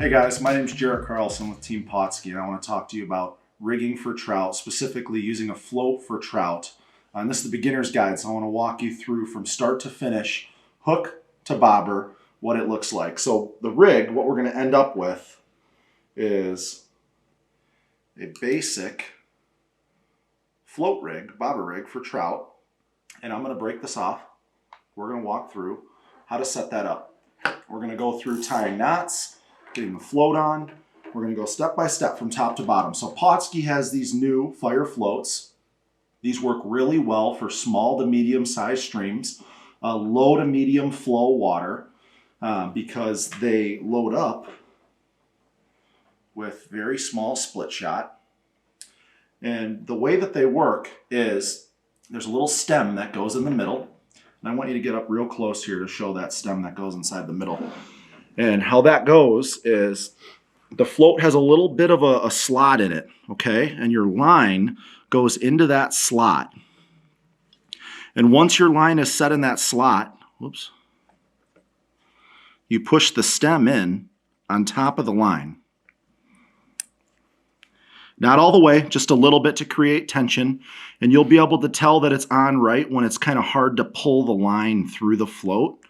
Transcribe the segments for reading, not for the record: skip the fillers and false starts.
Hey guys, my name is Jarrett Carlson with Team Pautzke, and I want to talk to you about rigging for trout, specifically using a float for trout. And this is the beginner's guide, so I want to walk you through from start to finish, hook to bobber, what it looks like. So the rig, what we're going to end up with is a basic float rig, bobber rig for trout. And I'm going to break this off. We're going to walk through how to set that up. We're going to go through tying knots, getting the float on. We're going to go step by step from top to bottom. So Pautzke has these new fire floats. These work really well for small to medium sized streams, low to medium flow water, because they load up with very small split shot. And the way that they work is there's a little stem that goes in the middle. And I want you to get up real close here to show that stem that goes inside the middle. And how that goes is the float has a little bit of a slot in it, okay? And your line goes into that slot. And once your line is set in that slot, whoops, you push the stem in on top of the line. Not all the way, just a little bit to create tension. And you'll be able to tell that it's on right when it's kind of hard to pull the line through the float.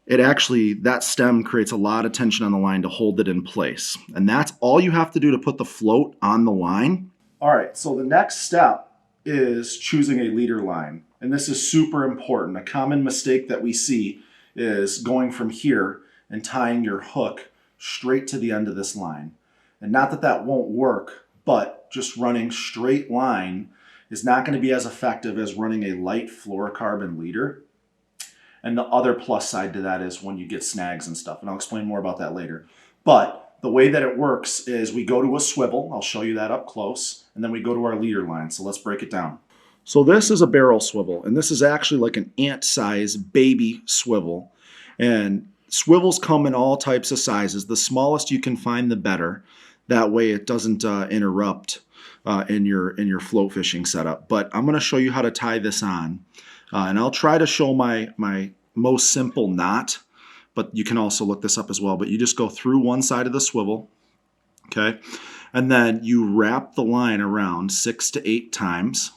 That stem creates a lot of tension on the line to hold it in place. And that's all you have to do to put the float on the line. All right, so the next step is choosing a leader line. And this is super important. A common mistake that we see is going from here and tying your hook straight to the end of this line. And not that that won't work, but just running straight line is not going to be as effective as running a light fluorocarbon leader. And the other plus side to that is when you get snags and stuff. And I'll explain more about that later. But the way that it works is we go to a swivel. I'll show you that up close. And then we go to our leader line. So let's break it down. So this is a barrel swivel. And this is actually like an ant-sized baby swivel. And swivels come in all types of sizes. The smallest you can find, the better. That way it doesn't interrupt in your float fishing setup. But I'm going to show you how to tie this on. And I'll try to show my most simple knot, but you can also look this up as well. But you just go through one side of the swivel, okay? And then you wrap the line around 6 to 8 times.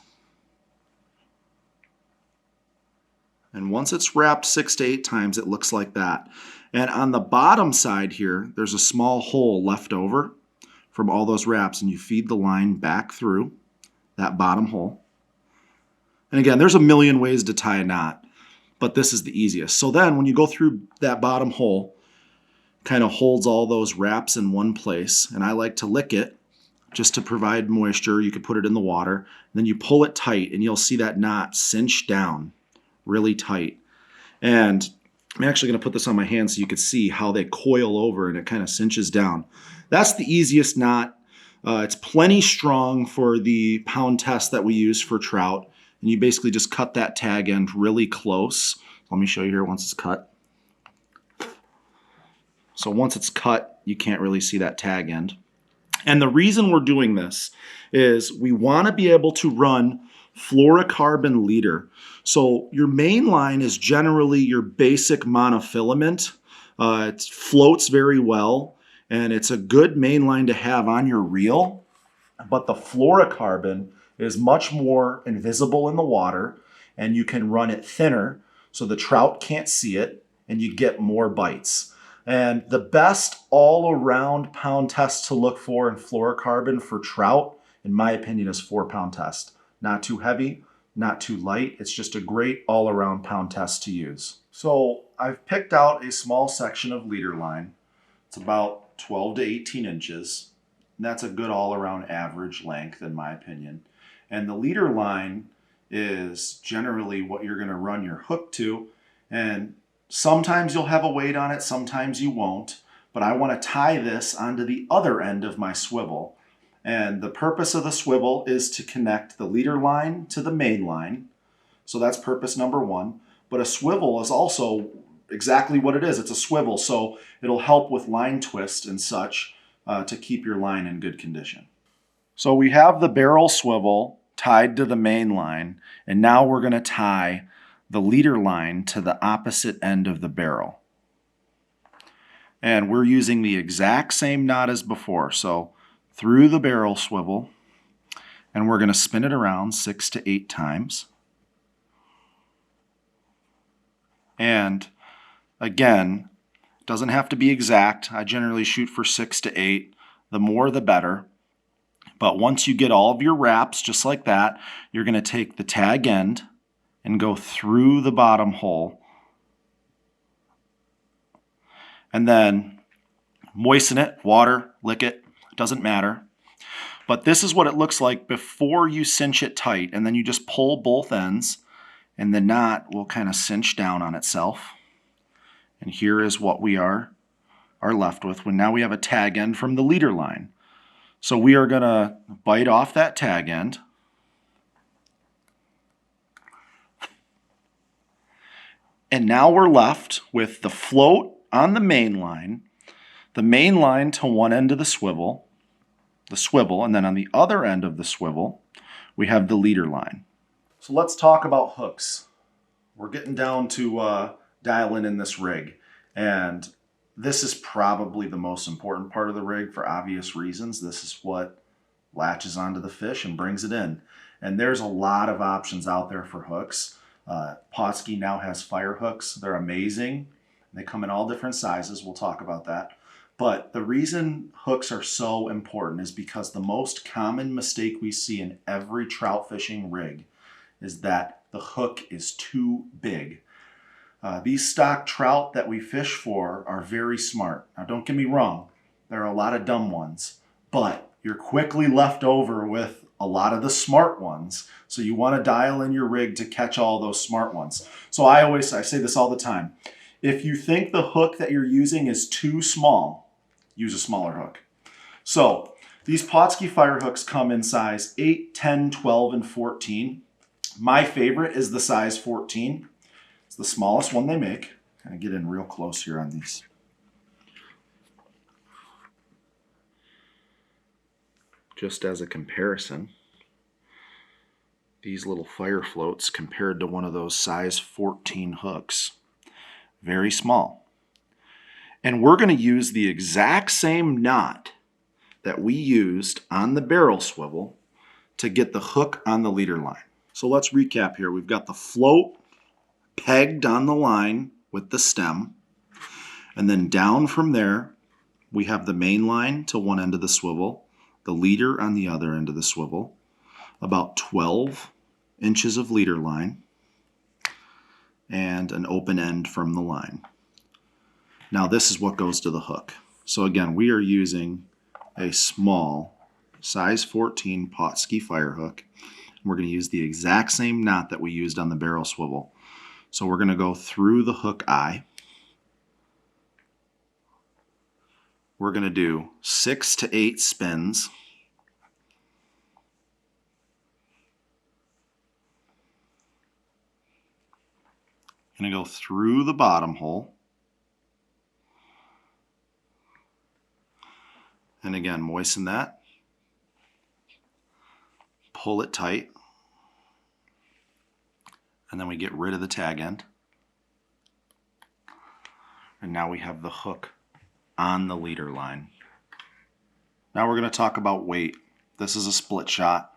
And once it's wrapped 6 to 8 times, it looks like that. And on the bottom side here, there's a small hole left over from all those wraps, and you feed the line back through that bottom hole. And again, there's a million ways to tie a knot, but this is the easiest. So then when you go through that bottom hole, kind of holds all those wraps in one place, and I like to lick it just to provide moisture. You could put it in the water, and then you pull it tight, and you'll see that knot cinch down really tight. And I'm actually going to put this on my hand so you could see how they coil over and it kind of cinches down. That's the easiest knot. It's plenty strong for the pound test that we use for trout. And you basically just cut that tag end really close. Let me show you here once it's cut. So once it's cut, you can't really see that tag end. And the reason we're doing this is we want to be able to run fluorocarbon leader. So your main line is generally your basic monofilament. It floats very well, and it's a good main line to have on your reel. But the fluorocarbon is much more invisible in the water, and you can run it thinner so the trout can't see it and you get more bites. And the best all-around pound test to look for in fluorocarbon for trout, in my opinion, is 4-pound test. Not too heavy, not too light. It's just a great all-around pound test to use. So I've picked out a small section of leader line. It's about 12 to 18 inches. And that's a good all-around average length in my opinion. And the leader line is generally what you're going to run your hook to. And sometimes you'll have a weight on it, sometimes you won't. But I want to tie this onto the other end of my swivel. And the purpose of the swivel is to connect the leader line to the main line. So that's purpose number one. But a swivel is also exactly what it is. It's a swivel, so it'll help with line twist and such to keep your line in good condition. So we have the barrel swivel tied to the main line, and now we're going to tie the leader line to the opposite end of the barrel. And we're using the exact same knot as before. So through the barrel swivel, and we're going to spin it around 6 to 8 times. And again, it doesn't have to be exact. I generally shoot for 6 to 8. The more the better. But once you get all of your wraps just like that, you're going to take the tag end and go through the bottom hole. And then moisten it, water, lick it, doesn't matter. But this is what it looks like before you cinch it tight, and then you just pull both ends and the knot will kind of cinch down on itself. And here is what we are left with when now we have a tag end from the leader line. So we are going to bite off that tag end. And now we're left with the float on the main line to one end of the swivel, and then on the other end of the swivel, we have the leader line. So let's talk about hooks. We're getting down to dialing in this rig, and this is probably the most important part of the rig for obvious reasons. This is what latches onto the fish and brings it in. And there's a lot of options out there for hooks. Pautzke now has fire hooks. They're amazing. They come in all different sizes. We'll talk about that. But the reason hooks are so important is because the most common mistake we see in every trout fishing rig is that the hook is too big. These stock trout that we fish for are very smart. Now don't get me wrong, there are a lot of dumb ones, but you're quickly left over with a lot of the smart ones. So you want to dial in your rig to catch all those smart ones. So I say this all the time. If you think the hook that you're using is too small, use a smaller hook. So these Pautzke fire hooks come in size 8, 10, 12, and 14. My favorite is the size 14. It's the smallest one they make. Kind of get in real close here on these. Just as a comparison, these little fire floats compared to one of those size 14 hooks, very small. And we're going to use the exact same knot that we used on the barrel swivel to get the hook on the leader line. So let's recap here. We've got the float pegged on the line with the stem, and then down from there we have the main line to one end of the swivel, the leader on the other end of the swivel, about 12 inches of leader line, and an open end from the line. Now this is what goes to the hook. So again, we are using a small size 14 Pautzke fire hook. We're going to use the exact same knot that we used on the barrel swivel. So we're going to go through the hook eye. We're going to do 6 to 8 spins. Going to go through the bottom hole. And again, moisten that. Pull it tight. And then we get rid of the tag end. And now we have the hook on the leader line. Now we're going to talk about weight. This is a split shot.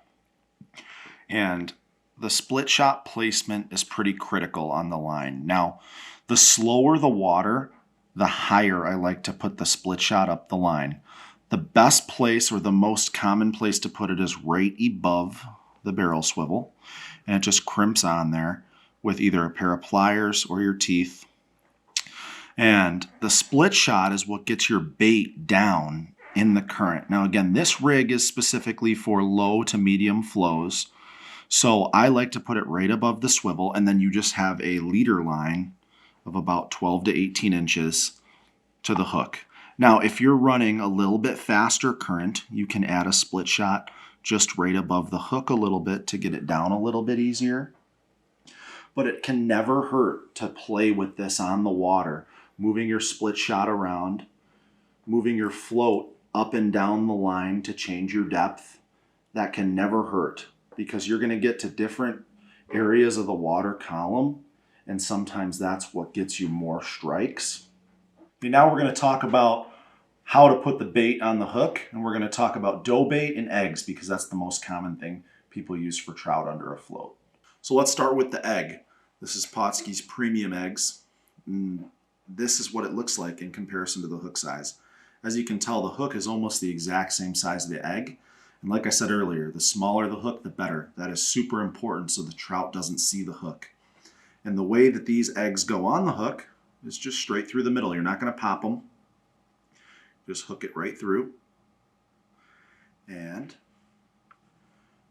And the split shot placement is pretty critical on the line. Now, the slower the water, the higher I like to put the split shot up the line. The best place, or the most common place to put it, is right above the barrel swivel. And it just crimps on there with either a pair of pliers or your teeth. And the split shot is what gets your bait down in the current. Now again, this rig is specifically for low to medium flows. So I like to put it right above the swivel, and then you just have a leader line of about 12 to 18 inches to the hook. Now, if you're running a little bit faster current, you can add a split shot just right above the hook a little bit to get it down a little bit easier. But it can never hurt to play with this on the water, moving your split shot around, moving your float up and down the line to change your depth. That can never hurt, because you're going to get to different areas of the water column, and sometimes that's what gets you more strikes. Okay, now we're going to talk about how to put the bait on the hook, and we're going to talk about dough bait and eggs because that's the most common thing people use for trout under a float. So let's start with the egg. This is Pautzke's premium eggs. This is what it looks like in comparison to the hook size. As you can tell, the hook is almost the exact same size of the egg. And like I said earlier, the smaller the hook, the better. That is super important so the trout doesn't see the hook. And the way that these eggs go on the hook is just straight through the middle. You're not going to pop them. Just hook it right through. And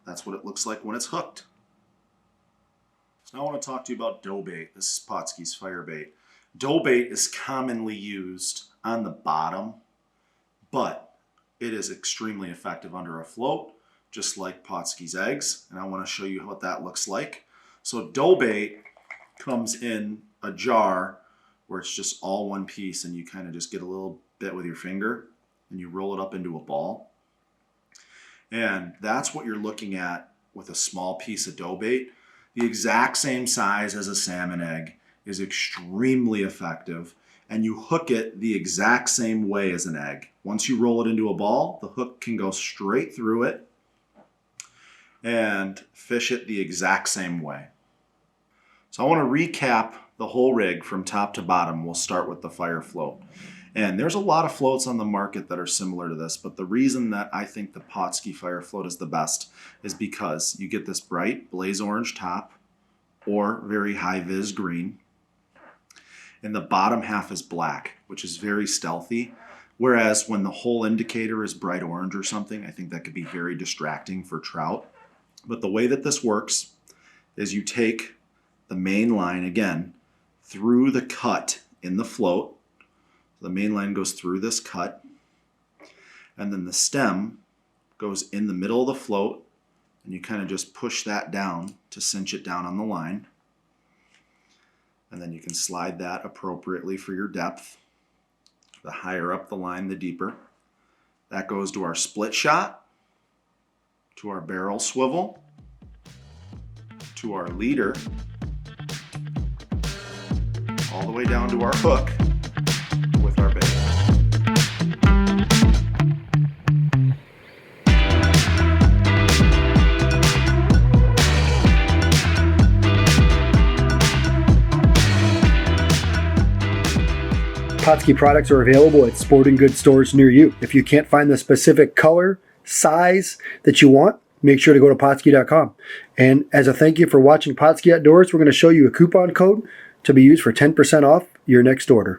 that's what it looks like when it's hooked. So now I want to talk to you about dough bait. This is Pautzke's fire bait. Dough bait is commonly used on the bottom, but it is extremely effective under a float, just like Pautzke's eggs. And I want to show you what that looks like. So dough bait comes in a jar where it's just all one piece, and you kind of just get a little bit with your finger and you roll it up into a ball. And that's what you're looking at with a small piece of dough bait. The exact same size as a salmon egg is extremely effective, and you hook it the exact same way as an egg. Once you roll it into a ball, the hook can go straight through it and fish it the exact same way. So I want to recap the whole rig from top to bottom. We'll start with the fire float. And there's a lot of floats on the market that are similar to this, but the reason that I think the Pautzke fire float is the best is because you get this bright blaze orange top or very high vis green. And the bottom half is black, which is very stealthy. Whereas when the whole indicator is bright orange or something, I think that could be very distracting for trout. But the way that this works is you take the main line, again, through the cut in the float. The main line goes through this cut, and then the stem goes in the middle of the float, and you kind of just push that down to cinch it down on the line. And then you can slide that appropriately for your depth. The higher up the line, the deeper. That goes to our split shot, to our barrel swivel, to our leader, all the way down to our hook with our bait. Pautzke products are available at sporting goods stores near you. If you can't find the specific color, size that you want, make sure to go to Pautzke.com. And as a thank you for watching Pautzke Outdoors, we're going to show you a coupon code to be used for 10% off your next order.